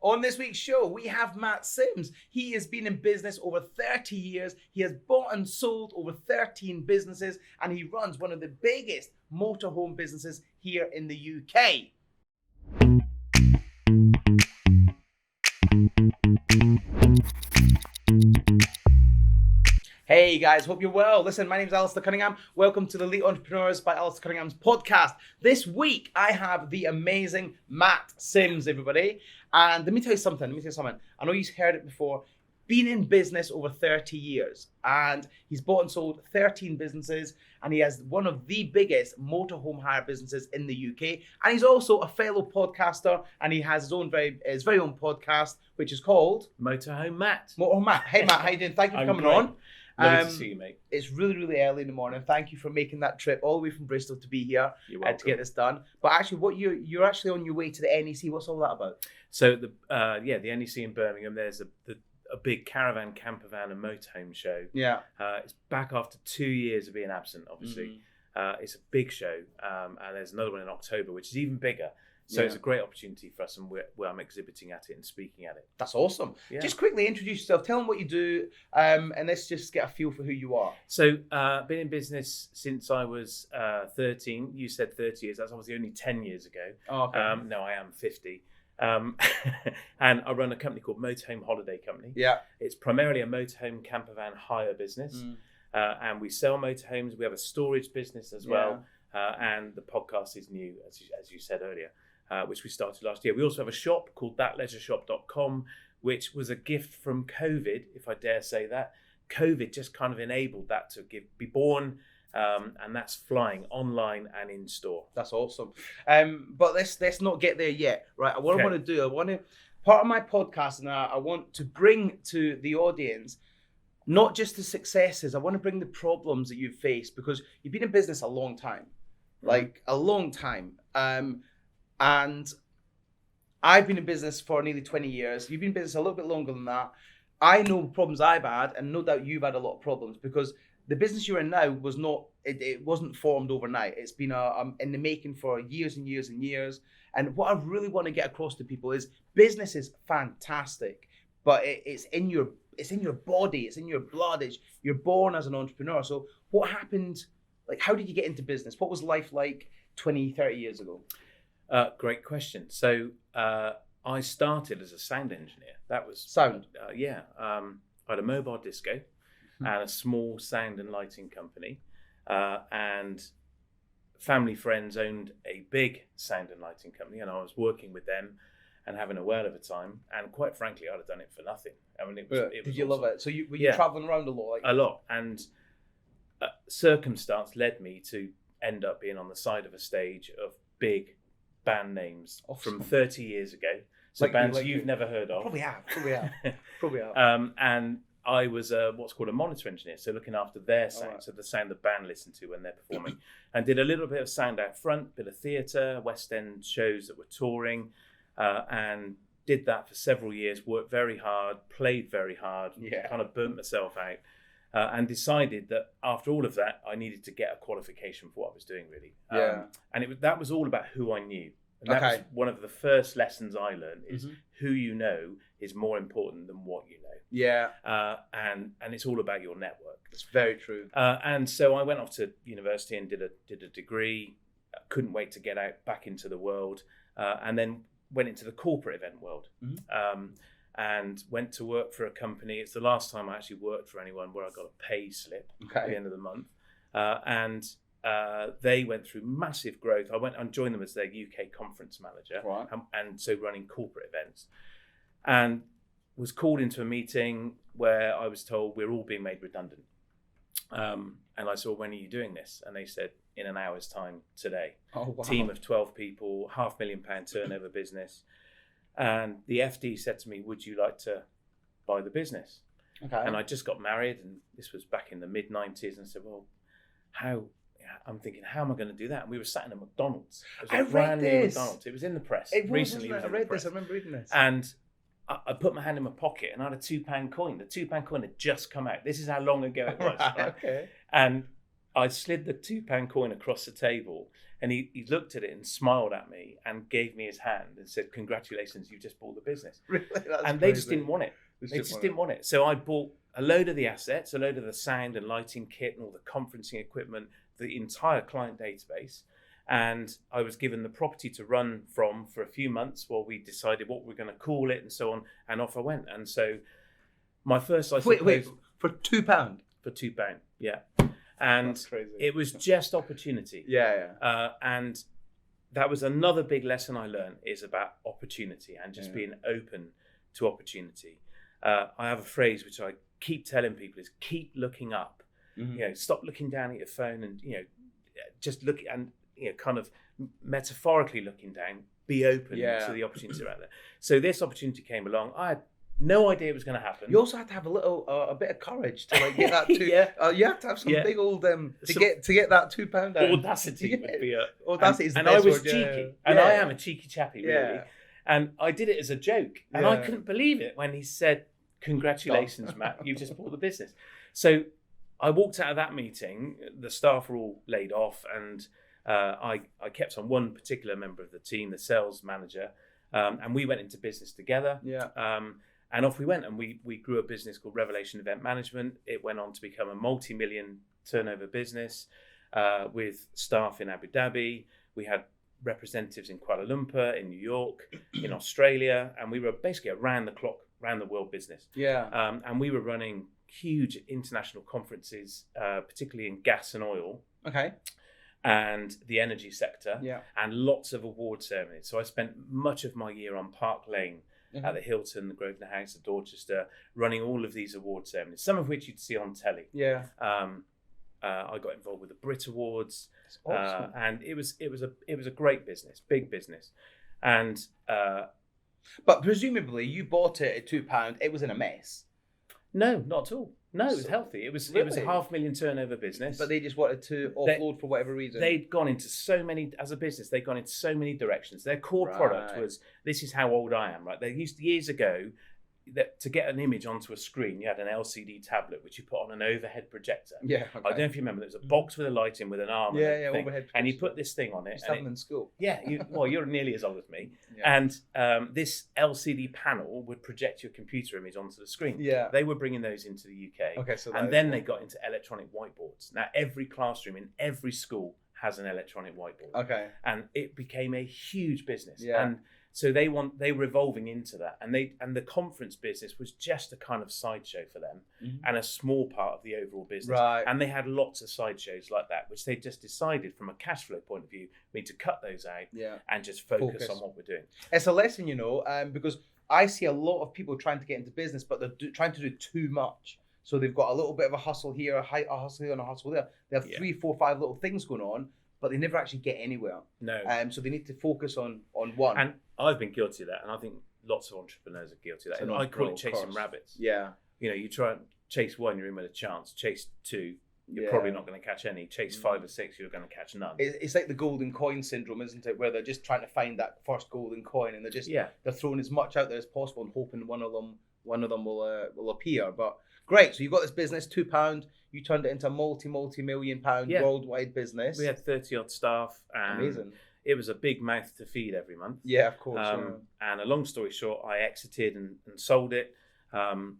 On this week's show, we have Matt Sims. He has been in business over 30 years. He has bought and sold over 13 businesses, and he runs one of the biggest motorhome businesses here in the UK. Hey guys, hope you're well. Listen, my name is Alistair Cunningham. Welcome to the Elite Entrepreneurs by Alistair Cunningham's podcast. This week, I have the amazing Matt Sims, everybody. And let me tell you something. I know you've heard it before. Been in business over 30 years. And he's bought and sold 13 businesses. And he has one of the biggest motorhome hire businesses in the UK. And he's also a fellow podcaster. And he has his very own podcast, which is called Motorhome Matt. Motorhome Matt. Hey Matt, how you doing? Thank you for coming great. on. Lovely to see you, mate. It's really early in the morning. Thank you for making that trip all the way from Bristol to be here to get this done. But actually, you're actually on your way to the NEC. What's all that about? So the NEC in Birmingham. There's a big caravan, camper van, and motorhome show. Yeah. It's back after 2 years of being absent. Obviously, it's a big show, and there's another one in October, which is even bigger. So it's a great opportunity for us, and I'm exhibiting at it and speaking at it. That's awesome. Yeah. Just quickly introduce yourself. Tell them what you do, and let's just get a feel for who you are. So been in business since I was 13. You said 30 years. That's obviously only 10 years ago. Oh, okay. No, I am 50. And I run a company called Motorhome Holiday Company. Yeah. It's primarily a motorhome camper van hire business. And we sell motorhomes. We have a storage business as well. And the podcast is new, as you said earlier. Which we started last year. We also have a shop called thatleisureshop.com, which was a gift from COVID, if I dare say that. COVID just kind of enabled that to be born, and that's flying online and in store. That's awesome. But let's not get there yet, right? What I want to do, part of my podcast, and I want to bring to the audience not just the successes. I want to bring the problems that you've faced, because you've been in business a long time, like a long time. And I've been in business for nearly 20 years. You've been in business a little bit longer than that. I know problems I've had, and no doubt you've had a lot of problems, because the business you're in now was not, it wasn't formed overnight. It's been in the making for years and years and years. And what I really want to get across to people is business is fantastic, but it's in your body, it's in your blood. You're born as an entrepreneur. So what happened? Like, how did you get into business? What was life like 20, 30 years ago? Great question. So I started as a sound engineer. That was sound. I had a mobile disco and a small sound and lighting company, and family friends owned a big sound and lighting company, and I was working with them and having a whale of a time. And quite frankly, I'd have done it for nothing. I mean, it was. Did you love it? So were you traveling around a lot? A lot, and circumstance led me to end up being on the side of a stage of big band names from 30 years ago. So like bands you've never heard of. Probably have. And I was what's called a monitor engineer, so looking after their sound, so the sound the band listened to when they're performing, and did a little bit of sound out front, bit of theatre, West End shows that were touring, and did that for several years, worked very hard, played very hard, kind of burnt myself out. And decided that after all of that, I needed to get a qualification for what I was doing, really. And that was all about who I knew. And that was one of the first lessons I learned is who you know is more important than what you know. Yeah. And it's all about your network. It's very true. And so I went off to university and did a degree. Couldn't wait to get out back into the world. And then went into the corporate event world. And went to work for a company. It's the last time I actually worked for anyone where I got a pay slip at the end of the month. And they went through massive growth. I went and joined them as their UK conference manager, and so running corporate events. And was called into a meeting where I was told we're all being made redundant. And I said, well, when are you doing this? And they said, in an hour's time today. Oh, wow. Team of 12 people, £500,000 turnover business. And the FD said to me, would you like to buy the business? Okay. And I just got married, and this was back in the mid-90s, and I said, well, I'm thinking, how am I going to do that? And we were sat in a McDonald's. It was a brand new McDonald's. It was in the press. I read this. I remember reading this. And I put my hand in my pocket, and I had a £2 coin. The £2 coin had just come out. This is how long ago it was. Right? Okay. And I slid the £2 coin across the table, And he looked at it and smiled at me and gave me his hand and said, "Congratulations, you just bought the business." Really? That's and crazy. they just didn't want it. They just didn't want it. So I bought a load of the assets, a load of the sound and lighting kit and all the conferencing equipment, the entire client database. And I was given the property to run from for a few months while we decided what we're going to call it and so on. And off I went. And so my first, I suppose, wait, for £2? For £2, yeah. And That's crazy. it was just opportunity. Yeah. And that was another big lesson I learned, is about opportunity and just being open to opportunity. I have a phrase which I keep telling people is keep looking up. Mm-hmm. Stop looking down at your phone and just look and kind of metaphorically looking down. Be open to the opportunities that are out there. So this opportunity came along. I had no idea it was going to happen. You also had to have a bit of courage to like get that you have to have some big old to get that £2 out. Audacity would be audacity is the and best I was word, cheeky, and I am a cheeky chappy, really. Yeah. And I did it as a joke, and I couldn't believe it when he said, "Congratulations, Matt, you just bought the business." So I walked out of that meeting. The staff were all laid off, and I kept on one particular member of the team, the sales manager, and we went into business together. And off we went, and we grew a business called Revelation Event Management. It went on to become a multi-million turnover business with staff in Abu Dhabi. We had representatives in Kuala Lumpur, in New York, in Australia, and we were basically a round-the-clock, round-the-world business. And we were running huge international conferences, particularly in gas and oil. And the energy sector, and lots of award ceremonies. So I spent much of my year on Park Lane at the Hilton, the Grosvenor House at Dorchester, running all of these award ceremonies, some of which you'd see on telly. I got involved with the Brit Awards, awesome. And it was a great business, big business, and but presumably you bought it at £2. It was in a mess. No, not at all. No, it was healthy. It was a $500,000 turnover business. But they just wanted to offload for whatever reason. They'd gone into so many, as a business, they'd gone into so many directions. Their core product was, this is how old I am, right? They used years ago that to get an image onto a screen, you had an LCD tablet which you put on an overhead projector. I don't know if you remember. There was a box with a light in with an arm. Overhead. And you put this thing on it. Just having in school. You're nearly as old as me. And this LCD panel would project your computer image onto the screen. They were bringing those into the UK. And then they got into electronic whiteboards. Now every classroom in every school has an electronic whiteboard. And it became a huge business. And so they were evolving into that, and the conference business was just a kind of sideshow for them, and a small part of the overall business. And they had lots of sideshows like that, which they just decided from a cash flow point of view, we need to cut those out and just focus on what we're doing. It's a lesson, because I see a lot of people trying to get into business, but they're trying to do too much. So they've got a little bit of a hustle here, a hustle here, and a hustle there. They have 3, 4, 5 little things going on, but they never actually get anywhere. No. So they need to focus on one. And I've been guilty of that, and I think lots of entrepreneurs are guilty of that. And I call it chasing rabbits. You try and chase one, you're in with a chance. Chase 2, you're probably not going to catch any. Chase 5 or 6, you're going to catch none. It's like the golden coin syndrome, isn't it? Where they're just trying to find that first golden coin, and they're just they're throwing as much out there as possible and hoping one of them will appear. But great, so you got this business, £2. You turned it into a multi-million pound worldwide business. We had 30 odd staff, and amazing. It was a big mouth to feed every month. Of course. And a long story short, I exited and sold it. And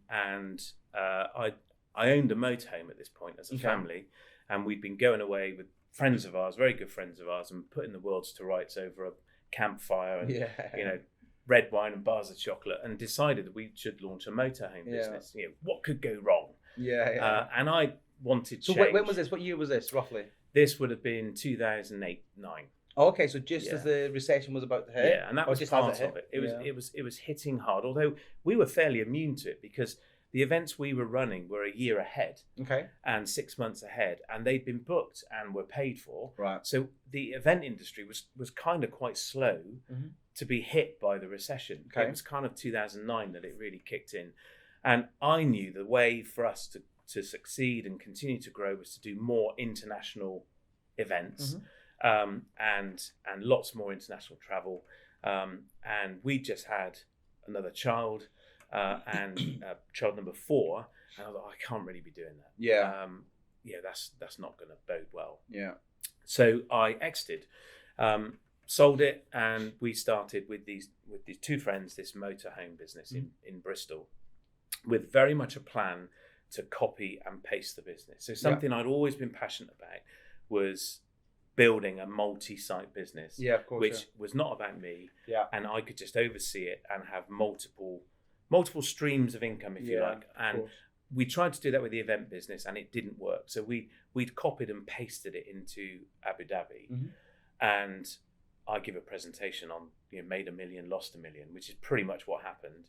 I owned a motorhome at this point as a family, and we'd been going away with friends of ours, very good friends of ours, and putting the worlds to rights over a campfire and red wine and bars of chocolate, and decided that we should launch a motorhome business. What could go wrong? And I wanted change. So when was this? What year was this, roughly? This would have been 2008-9. Oh, okay, so just as the recession was about to hit. And that was just part of it. It was hitting hard, although we were fairly immune to it because the events we were running were a year ahead, and 6 months ahead, and they'd been booked and were paid for. So the event industry was kind of quite slow to be hit by the recession. It was kind of 2009 that it really kicked in, and I knew the way for us to succeed and continue to grow was to do more international events. And lots more international travel, and we just had another child, and child number 4, and I thought, I can't really be doing that. That's not going to bode well. So I exited, sold it, and we started with these two friends this motorhome business in Bristol, with very much a plan to copy and paste the business. So something I'd always been passionate about was building a multi-site business, which was not about me, and I could just oversee it and have multiple streams of income, if you like. And we tried to do that with the event business, and it didn't work. So we'd copied and pasted it into Abu Dhabi, and I give a presentation on made $1 million, lost $1 million, which is pretty much what happened.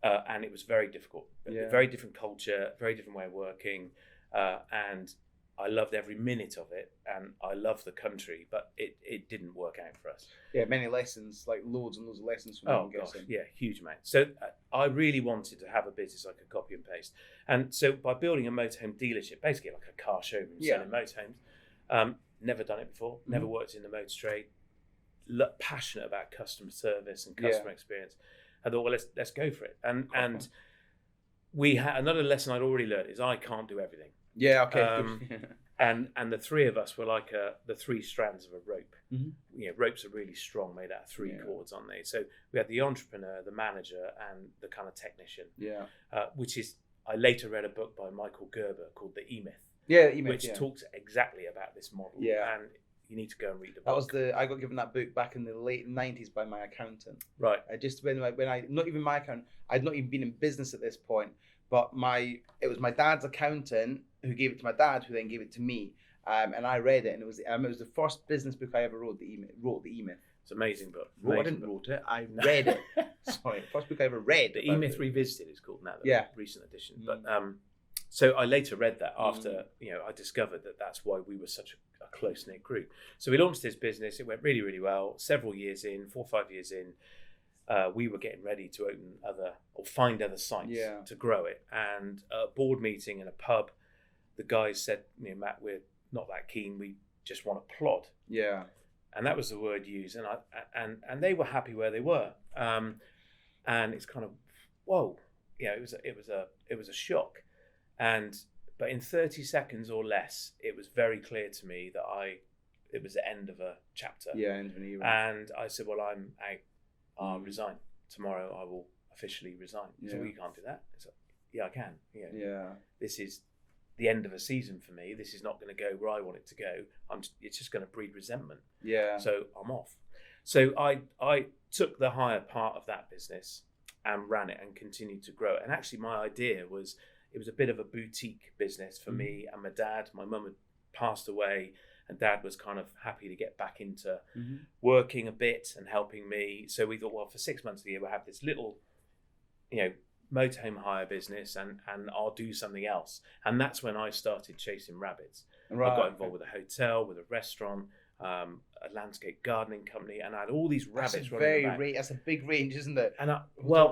And it was very difficult, very different culture, very different way of working, and I loved every minute of it, and I loved the country, but it didn't work out for us. Yeah, many lessons, like loads and loads of lessons from I'm guessing. Yeah, huge amount. So I really wanted to have a business I could copy and paste. And so by building a motorhome dealership, basically like a car showroom selling motorhomes, never done it before, never worked in the motor trade, passionate about customer service and customer experience. I thought, well, let's go for it. And we had another lesson I'd already learned is I can't do everything. Yeah, okay. And the three of us were like the three strands of a rope. Ropes are really strong, made out of three cords, aren't they? So we had the entrepreneur, the manager, and the kind of technician. Which is, I later read a book by Michael Gerber called The E-Myth. Which talks exactly about this model. And you need to go and read the book. I got given that book back in the late 90s by my accountant. Right. Not even my accountant, I'd not even been in business at this point, but it was my dad's accountant who gave it to my dad, who then gave it to me. And I read it, and it was the first business book I ever wrote, The E-Myth. It's an amazing book. I didn't wrote it, I read it. Sorry, first book I ever read. The E-Myth Revisited is called now, the recent edition. But so I later read that after, I discovered that that's why we were such a close-knit group. So we launched this business. It went really, really well. 4 or 5 years in, we were getting ready to find other sites to grow it. And a board meeting in a pub, the guys said, Matt, we're not that keen. We just want to plod. Yeah. And that was the word used. And they were happy where they were. And it's kind of, whoa, it was a shock. But in 30 seconds or less, it was very clear to me that it was the end of a chapter. Yeah, end of an era. And I said, well, I'm out. I'll resign. Tomorrow I will officially resign. So you can't do that. It's like, yeah, I can. This is the end of a season for me. This is not going to go where I want it to go. It's just going to breed resentment. Yeah. So I'm off. So I took the higher part of that business and ran it and continued to grow it. And actually my idea was, it was a bit of a boutique business for me and my dad. My mum had passed away, and Dad was kind of happy to get back into working a bit and helping me. So we thought, well, for 6 months of the year, we'll have this little, motorhome hire business, and I'll do something else. And that's when I started chasing rabbits. Right. I got involved with a hotel, with a restaurant, a landscape gardening company, and I had all these rabbits running around. That's a big range, isn't it? And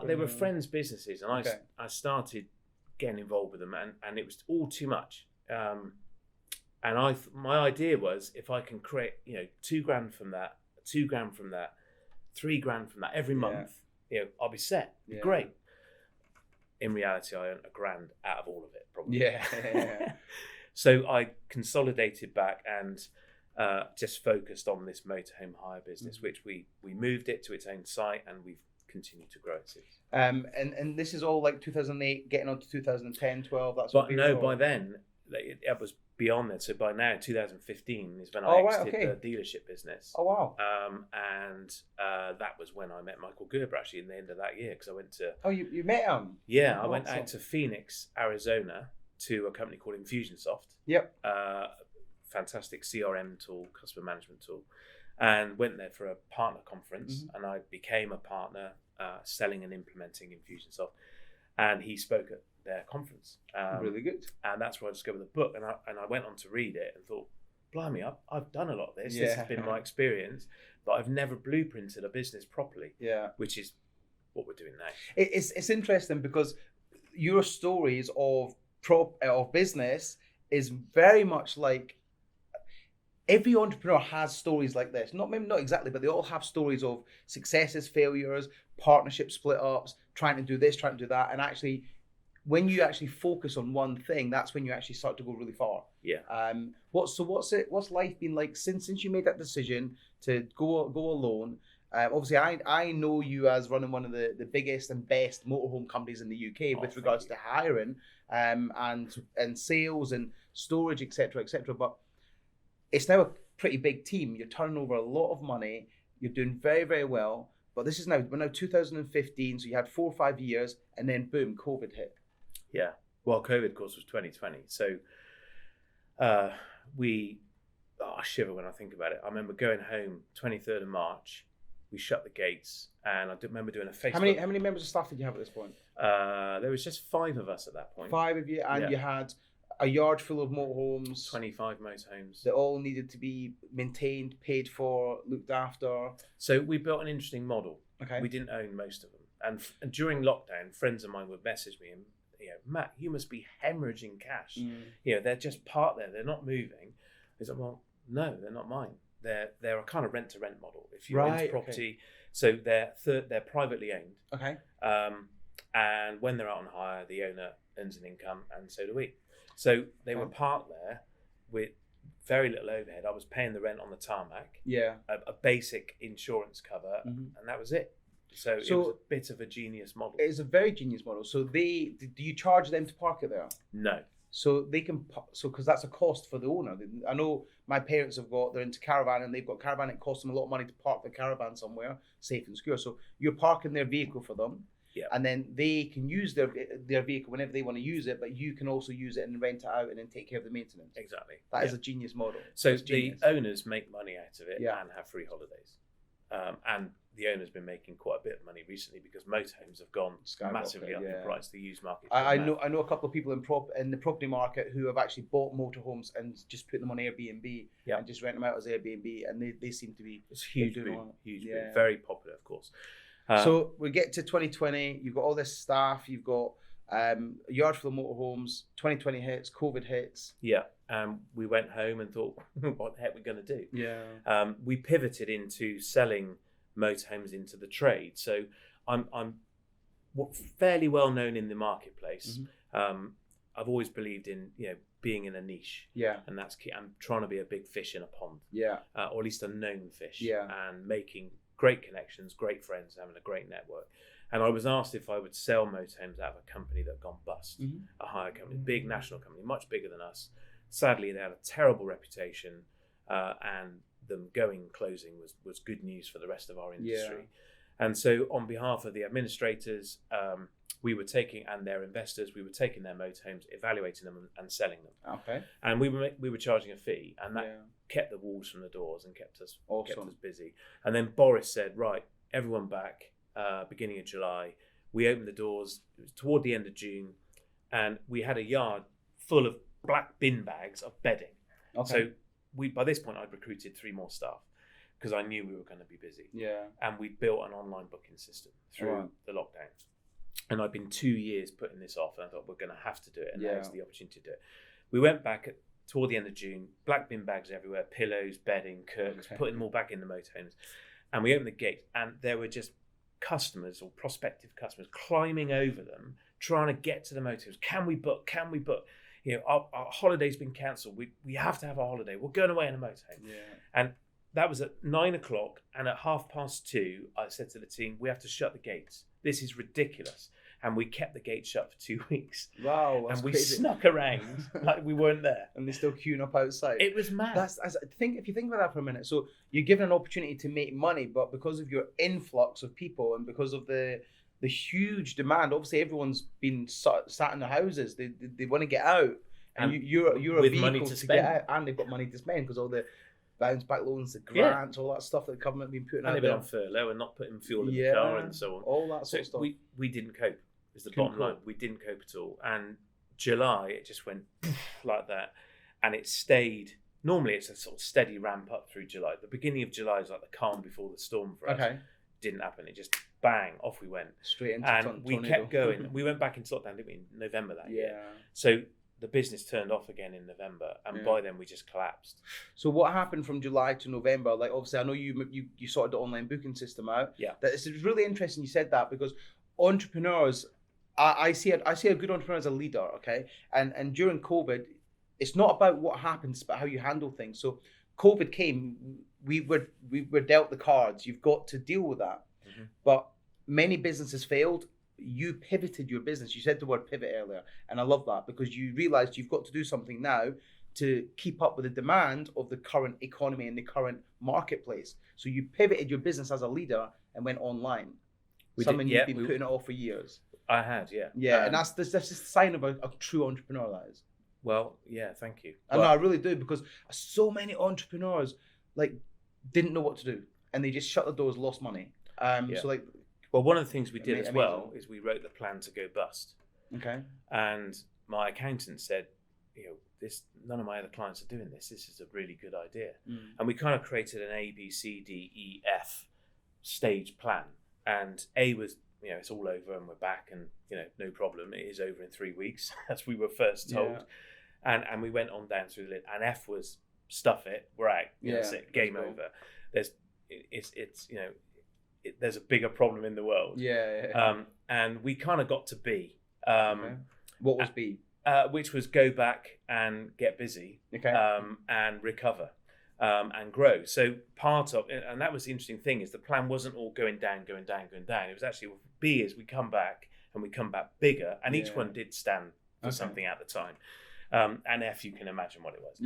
they were friends' businesses, and I started getting involved with them, and it was all too much. And my idea was, if I can create, $2,000 from that, $2,000 from that, $3,000 from that every month, I'll be set. It'd be great. In reality, I earned $1,000 out of all of it, probably. Yeah. So I consolidated back and just focused on this motorhome hire business, which we moved it to its own site, and we've continued to grow it since. And this is all like 2008, getting on to 2010, 12. By then it was beyond that. So by now, 2015 is when I exited the dealership business. Oh wow! And that was when I met Michael Gerber, actually, in the end of that year, because I went to. Oh, you met him? Yeah, I went out to Phoenix, Arizona, to a company called Infusionsoft. Yep. Fantastic CRM tool, customer management tool, and went there for a partner conference, and I became a partner selling and implementing Infusionsoft, and he spoke at their conference. Really good. And that's where I discovered the book, and I went on to read it and thought, blimey, I've done a lot of this. This has been my experience, but I've never blueprinted a business properly. Yeah. Which is what we're doing now. It's interesting because your stories of business is very much like, every entrepreneur has stories like this. Maybe not exactly, but they all have stories of successes, failures, partnership split ups, trying to do this, trying to do that. And actually, when you actually focus on one thing, that's when you actually start to go really far. Yeah. What's life been like since you made that decision to go alone? Obviously, I know you as running one of the biggest and best motorhome companies in the UK with regards to hiring and sales and storage, etc., etc. But it's now a pretty big team. You're turning over a lot of money. You're doing very, very well. But we're now 2015, so you had 4 or 5 years, and then boom, COVID hit. Yeah. Well, COVID, of course, was 2020. So I shiver when I think about it. I remember going home 23rd of March. We shut the gates, and I remember doing a Facebook. How many members of staff did you have at this point? There was just 5 of us at that point. 5 of you, and you had a yard full of motorhomes. 25 motorhomes. That all needed to be maintained, paid for, looked after. So we built an interesting model. Okay. We didn't own most of them. And during lockdown, friends of mine would message me and, Matt, you must be hemorrhaging cash. They're just parked there. They're not moving. I said, well, no, they're not mine. They're a kind of rent-to-rent model. If you rent property, so they're privately owned. Okay. And when they're out on hire, the owner earns an income, and so do we. So they were parked there with very little overhead. I was paying the rent on the tarmac. Yeah. A basic insurance cover, and that was it. So it was a bit of a genius model. It is a very genius model. So do you charge them to park it there? No. So they can, because that's a cost for the owner. I know my parents they're into caravan, and they've got caravan. It costs them a lot of money to park the caravan somewhere safe and secure. So you're parking their vehicle for them. Yeah. And then they can use their vehicle whenever they want to use it, but you can also use it and rent it out and then take care of the maintenance. Exactly. That is a genius model. So the owners make money out of it and have free holidays. And the owner's been making quite a bit of money recently because motorhomes have gone massively up in price. The used market. I know a couple of people in the property market who have actually bought motorhomes and just put them on Airbnb and just rent them out as Airbnb, and they seem to be huge boom, very popular, of course. So we get to 2020. You've got all this staff. You've got a yard full of motorhomes. 2020 hits. COVID hits. Yeah. We went home and thought, what the heck are we going to do? Yeah. We pivoted into selling motorhomes into the trade. So I'm fairly well known in the marketplace. I've always believed in being in a niche. Yeah. And that's key. I'm trying to be a big fish in a pond. Yeah. Or at least a known fish. Yeah. And making great connections, great friends, having a great network. And I was asked if I would sell motorhomes out of a company that had gone bust, a hire company, big national company, much bigger than us. Sadly, they had a terrible reputation, and them closing was good news for the rest of our industry. Yeah. And so on behalf of the administrators, we were taking, and their investors, we were taking their motorhomes, evaluating them and selling them. Okay. And we were charging a fee, and that kept the walls from the doors and kept us busy. And then Boris said, right, everyone back, beginning of July. We opened the doors. It was toward the end of June, and we had a yard full of black bin bags of bedding. Okay. So by this point, I'd recruited 3 more staff because I knew we were going to be busy. Yeah. And we built an online booking system through the lockdown. And I'd been 2 years putting this off, and I thought we're going to have to do it, and now's the opportunity to do it. We went back toward the end of June, black bin bags everywhere, pillows, bedding, curtains, putting them all back in the motorhomes. And we opened the gate, and there were just customers or prospective customers climbing over them, trying to get to the motorhomes. Can we book? Can we book? Our holiday's been cancelled. We have to have a holiday. We're going away in a motorhome. Yeah. And that was at 9:00, and at 2:30, I said to the team, we have to shut the gates. This is ridiculous. And we kept the gates shut for 2 weeks. Wow, that's and we crazy. Snuck around like we weren't there. And they're still queuing up outside. It was mad. If you think about that for a minute, so you're given an opportunity to make money, but because of your influx of people and because of the huge demand, obviously everyone's been sat in their houses. They want to get out, and you're a vehicle money to get out, and they've got money to spend because all the bounce back loans, the grants, all that stuff that the government have been putting out there. And they've been on furlough and not putting fuel in the car and so on. All that sort of stuff. We didn't cope. Is the bottom line. We didn't cope at all. And July, it just went like that, and it stayed. Normally, it's a sort of steady ramp up through July. The beginning of July is like the calm before the storm for us. Okay. Didn't happen. It just bang, off we went. Straight into and we kept going. We went back into lockdown, didn't we, in November that year? Yeah. So the business turned off again in November, and by then we just collapsed. So what happened from July to November? Like, obviously, I know you sorted the online booking system out. Yeah. It's really interesting you said that, because entrepreneurs I see a good entrepreneur as a leader, okay? And during COVID, it's not about what happens, but how you handle things. So COVID came, we were dealt the cards. You've got to deal with that. Mm-hmm. But many businesses failed. You pivoted your business. You said the word pivot earlier, and I love that because you realized you've got to do something now to keep up with the demand of the current economy and the current marketplace. So you pivoted your business as a leader and went online. You've been putting it off for years. I had, yeah. Yeah, and that's just a sign of a true entrepreneur, that is. Well, yeah, thank you. And I really do, because so many entrepreneurs didn't know what to do, and they just shut the doors, lost money. So well, one of the things we did as well is we wrote the plan to go bust. Okay. And my accountant said, none of my other clients are doing this. This is a really good idea. Mm. And we kind of created an A, B, C, D, E, F stage plan. And A was, it's all over and we're back and, no problem. It is over in 3 weeks, as we were first told. Yeah. And we went on down through the list. And F was stuff it, we're out. That's it, game over. There's a bigger problem in the world. And we kind of got to B. What was B? Which was go back and get busy, and recover, and grow. So part of, and that was the interesting thing, is the plan wasn't all going down. It was actually B is we come back and we come back bigger, and each one did stand for something at the time. And F, you can imagine what it was.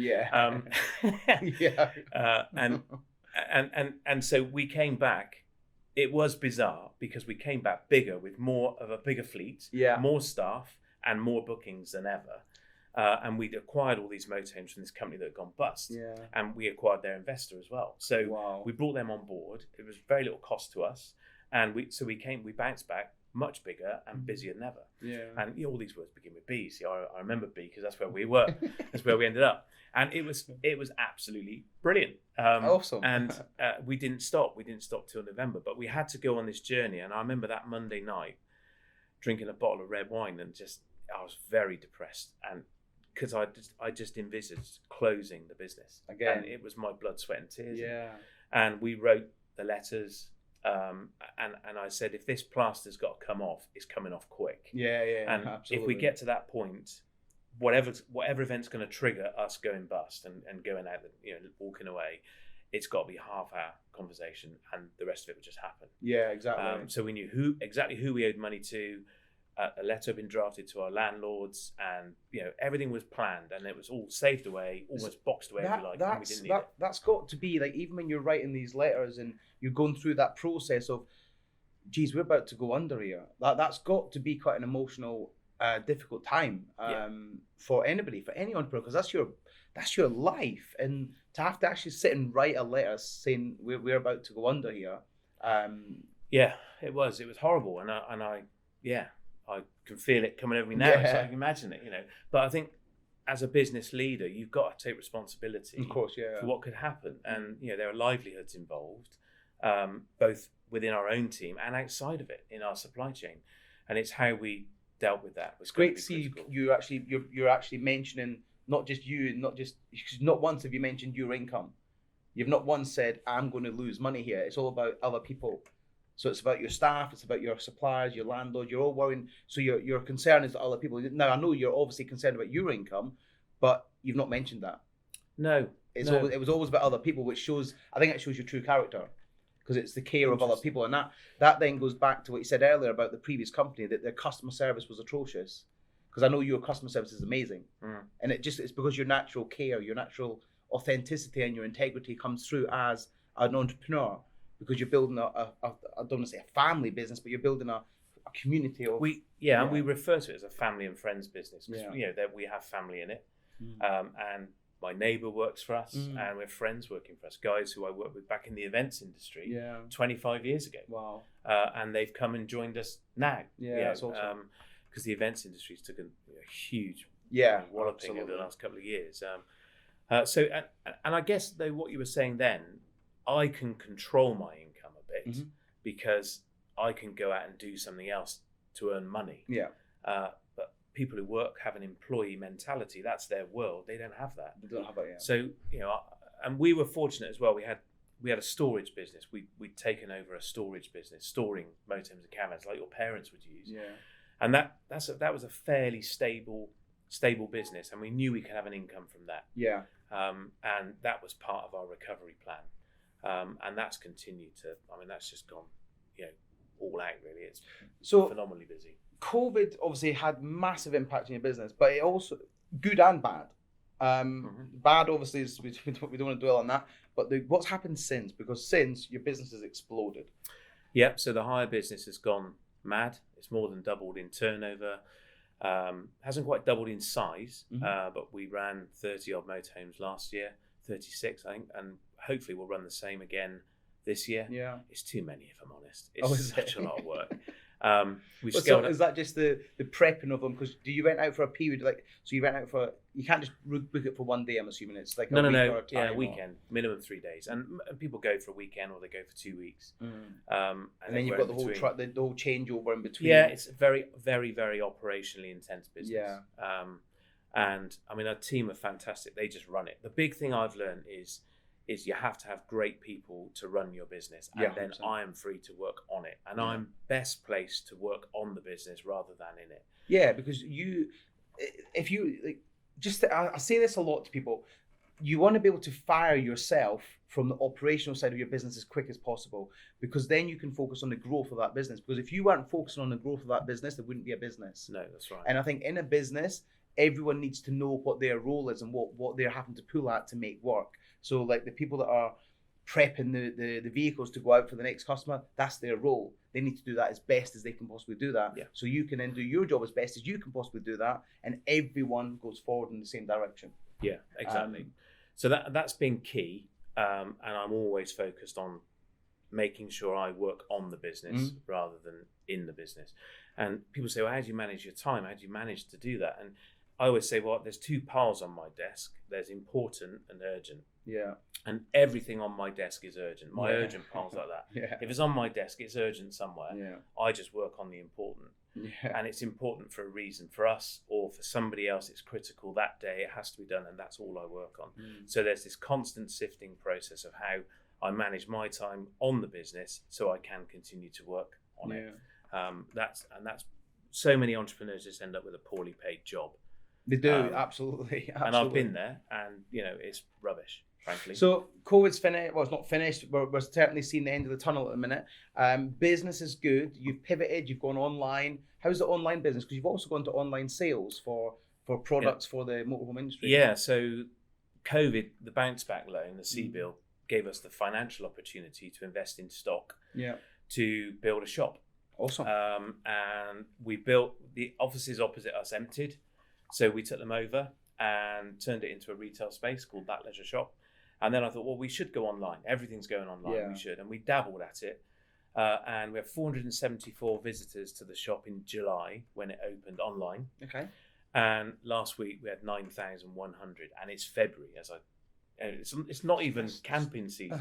And so we came back. It was bizarre because we came back bigger with more of a bigger fleet, more staff, and more bookings than ever. And we'd acquired all these motorhomes from this company that had gone bust. And we acquired their investor as well. So we brought them on board. It was very little cost to us. And we bounced back much bigger and busier than ever. And all these words begin with B. See, I remember B because that's where we were. That's where we ended up. And it was absolutely brilliant. Awesome. And we didn't stop. We didn't stop till November. But we had to go on this journey. And I remember that Monday night, drinking a bottle of red wine, and I was very depressed, and because I just envisaged closing the business again, and it was my blood, sweat, and tears. And we wrote the letters, and I said, if this plaster's got to come off, it's coming off quick. And absolutely. If we get to that point, whatever event's going to trigger us going bust and going out, walking away, it's got to be a half-hour conversation, and the rest of it would just happen. Exactly. So we knew exactly who we owed money to. A letter had been drafted to our landlords, and everything was planned, and it was all saved away, almost boxed away, if you like. And we didn't need it. That's got to be even when you're writing these letters and you're going through that process of, geez, we're about to go under here. That's got to be quite an emotional, difficult time for anybody, for any entrepreneur, because that's your life, and to have to actually sit and write a letter saying we're about to go under here. It was horrible, and I can feel it coming over me now, so I can imagine it, But I think as a business leader, you've got to take responsibility, of course, for what could happen. And, there are livelihoods involved, both within our own team and outside of it in our supply chain. And it's how we dealt with that. It's great to see you're actually mentioning not just you, not once have you mentioned your income. You've not once said, I'm going to lose money here. It's all about other people. So it's about your staff, it's about your suppliers, your landlord. You're all worrying. So your concern is that other people. Now I know you're obviously concerned about your income, but you've not mentioned that. No, it was always about other people, which shows. I think it shows your true character, because it's the care of other people, and that then goes back to what you said earlier about the previous company, that their customer service was atrocious. Because I know your customer service is amazing, and it's because your natural care, your natural authenticity, and your integrity comes through as an entrepreneur. Because you're building I don't want to say a family business, but you're building a community of... And we refer to it as a family and friends business, because that we have family in it. And my neighbour works for us, and we're friends working for us, guys who I worked with back in the events industry 25 years ago. Wow. And they've come and joined us now. That's awesome. Because the events industry's taken a huge walloping over the last couple of years. So I guess though what you were saying then, I can control my income a bit because I can go out and do something else to earn money. But people who work have an employee mentality. That's their world. They don't have that. They don't have that. So and we were fortunate as well. We had a storage business. We'd taken over a storage business, storing motorhomes and caravans like your parents would use. And that was a fairly stable business, and we knew we could have an income from that. Yeah. And that was part of our recovery plan. And that's continued to, that's just gone, all out really. It's phenomenally busy. COVID obviously had massive impact on your business, but it also, good and bad. Bad obviously is, we don't want to dwell on that, but what's happened since? Because since, your business has exploded. Yep, so the hire business has gone mad. It's more than doubled in turnover. Hasn't quite doubled in size, but we ran 30 odd motorhomes last year, 36 I think, and hopefully we'll run the same again this year. Yeah, it's too many if I'm honest. It's such a lot of work. We've so scaled up. Is that just the prepping of them? Because you went out for a period, you went out for, you can't just book it for one day, I'm assuming it's like a week or a time. Yeah, weekend, minimum 3 days, and people go for a weekend or they go for 2 weeks. And then you've got the whole changeover in between. Yeah, it's a very, very, very operationally intense business. Yeah. And our team are fantastic. They just run it. The big thing I've learned is you have to have great people to run your business, and then 100%. I am free to work on it, and I'm best placed to work on the business rather than in it. Yeah, because I say this a lot to people, you want to be able to fire yourself from the operational side of your business as quick as possible, because then you can focus on the growth of that business. Because if you weren't focusing on the growth of that business, there wouldn't be a business. No, that's right. And I think in a business, everyone needs to know what their role is and what they're having to pull at to make work. So like the people that are prepping the vehicles to go out for the next customer, that's their role. They need to do that as best as they can possibly do that. Yeah. So you can then do your job as best as you can possibly do that, and everyone goes forward in the same direction. Yeah, exactly. So that's been key, and I'm always focused on making sure I work on the business rather than in the business. And people say, well, how do you manage your time? How do you manage to do that? And I always say, well, there's 2 piles on my desk. There's important and urgent. Yeah. And everything on my desk is urgent. My urgent pile's like that. Yeah. If it's on my desk, it's urgent somewhere. Yeah. I just work on the important. Yeah. And it's important for a reason. For us or for somebody else, it's critical that day. It has to be done, and that's all I work on. So there's this constant sifting process of how I manage my time on the business so I can continue to work on it. That's so many entrepreneurs just end up with a poorly paid job. They do, absolutely. And I've been there, and it's rubbish, frankly. So COVID's finished. Well, it's not finished. We're certainly seeing the end of the tunnel at the minute. Business is good. You've pivoted. You've gone online. How's the online business? Because you've also gone to online sales for products for the motorhome industry. Yeah. So COVID, the bounce back loan, the CBIL, gave us the financial opportunity to invest in stock. Yeah. To build a shop. Awesome. And we built the offices opposite us emptied. So we took them over and turned it into a retail space called That Leisure Shop. And then I thought, well, we should go online. Everything's going online. Yeah. We should. And we dabbled at it. And we have 474 visitors to the shop in July when it opened online. Okay. And last week we had 9,100. And it's February it's not even camping season.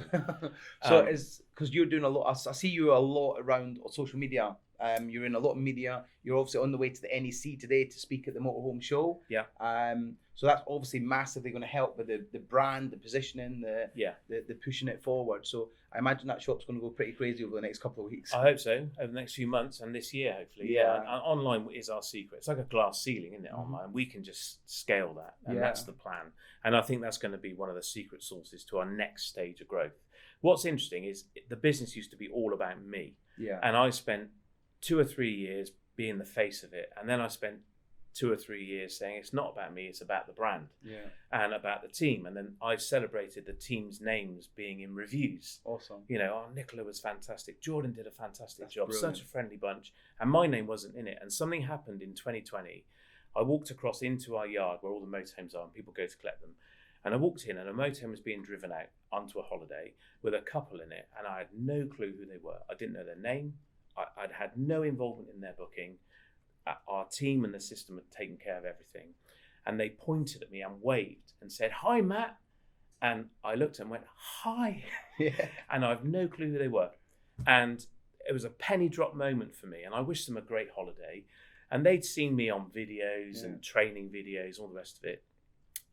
So it's because you're doing a lot. I see you a lot around social media. You're in a lot of media. You're obviously on the way to the NEC today to speak at the Motorhome show. Yeah. So that's obviously massively going to help with the brand, the positioning, the pushing it forward. So I imagine that shop's going to go pretty crazy over the next couple of weeks. I hope so, over the next few months and this year, hopefully. Yeah. And online is our secret. It's like a glass ceiling, isn't it? Online, we can just scale that, and that's the plan. And I think that's going to be one of the secret sources to our next stage of growth. What's interesting is the business used to be all about me. Yeah. And I spent 2 or 3 years being the face of it, and then I spent 2 or 3 years saying it's not about me, it's about the brand and about the team. And then I celebrated the team's names being in reviews. Awesome. Nicola was fantastic, Jordan did a fantastic job. Brilliant. Such a friendly bunch, and my name wasn't in it. And something happened in 2020. I walked across into our yard where all the motorhomes are and people go to collect them, and I walked in and a motorhome was being driven out onto a holiday with a couple in it, and I had no clue who they were. I didn't know their name. I'd had no involvement in their booking. Our team and the system had taken care of everything. And they pointed at me and waved and said, "Hi, Matt." And I looked and went, "Hi." Yeah. And I have no clue who they were. And it was a penny drop moment for me. And I wished them a great holiday. And they'd seen me on videos and training videos, all the rest of it.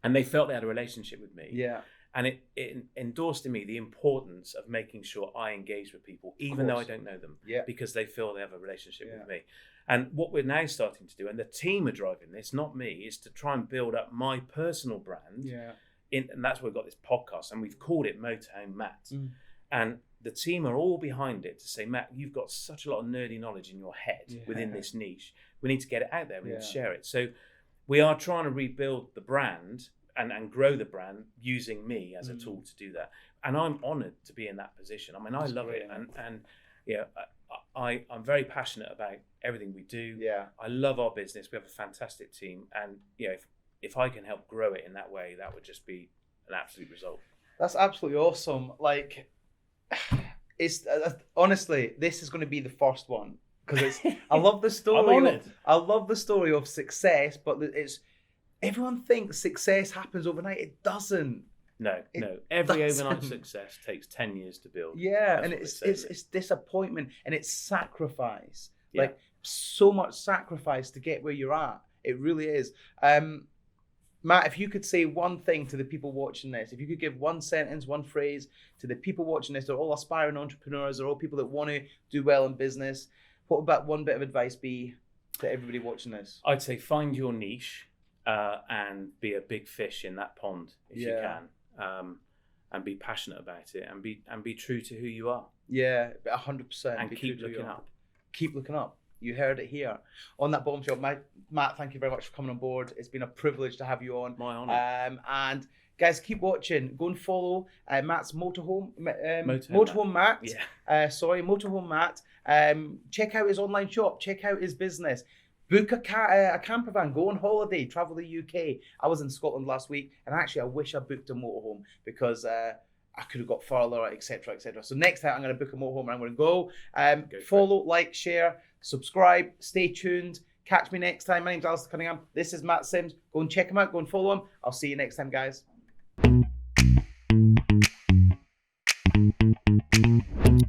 And they felt they had a relationship with me. Yeah. And it endorsed in me the importance of making sure I engage with people, even though I don't know them, because they feel they have a relationship with me. And what we're now starting to do, and the team are driving this, not me, is to try and build up my personal brand. Yeah. And that's why we've got this podcast, and we've called it Motorhome Matt. And the team are all behind it to say, Matt, you've got such a lot of nerdy knowledge in your head within this niche. We need to get it out there. We need to share it. So we are trying to rebuild the brand and grow the brand using me as a tool to do that. And I'm honoured to be in that position. I mean, I love it. And yeah, I'm very passionate about everything we do. Yeah. I love our business. We have a fantastic team. And you know, if I can help grow it in that way, that would just be an absolute result. That's absolutely awesome. Like, it's honestly, this is going to be the first one because it's. I love the story. I love the story of success, but it's everyone thinks success happens overnight. It doesn't. No. Every overnight success takes 10 years to build. Yeah, and it's disappointment and it's sacrifice. Yeah. Like so much sacrifice to get where you're at. It really is. Matt, if you could say one thing to the people watching this, if you could give one sentence, one phrase to the people watching this, they're all aspiring entrepreneurs, they're all people that want to do well in business. What would that one bit of advice be to everybody watching this? I'd say find your niche and be a big fish in that pond if you can, and be passionate about it and be true to who you are. Yeah, 100%. And keep looking up. Keep looking up. You heard it here. On that bombshell, Matt, thank you very much for coming on board. It's been a privilege to have you on. My honour. And guys, keep watching. Go and follow Matt's Motorhome. Motorhome Matt. Yeah. Motorhome Matt. Check out his online shop. Check out his business. Book a camper van. Go on holiday. Travel the UK. I was in Scotland last week, and actually, I wish I booked a motorhome because I could have got further, etc., etc. So next time, I'm going to book a motorhome and I'm going to go. Follow, like, share, subscribe, stay tuned. Catch me next time. My name's Alistair Cunningham. This is Matt Sims. Go and check him out. Go and follow him. I'll see you next time, guys.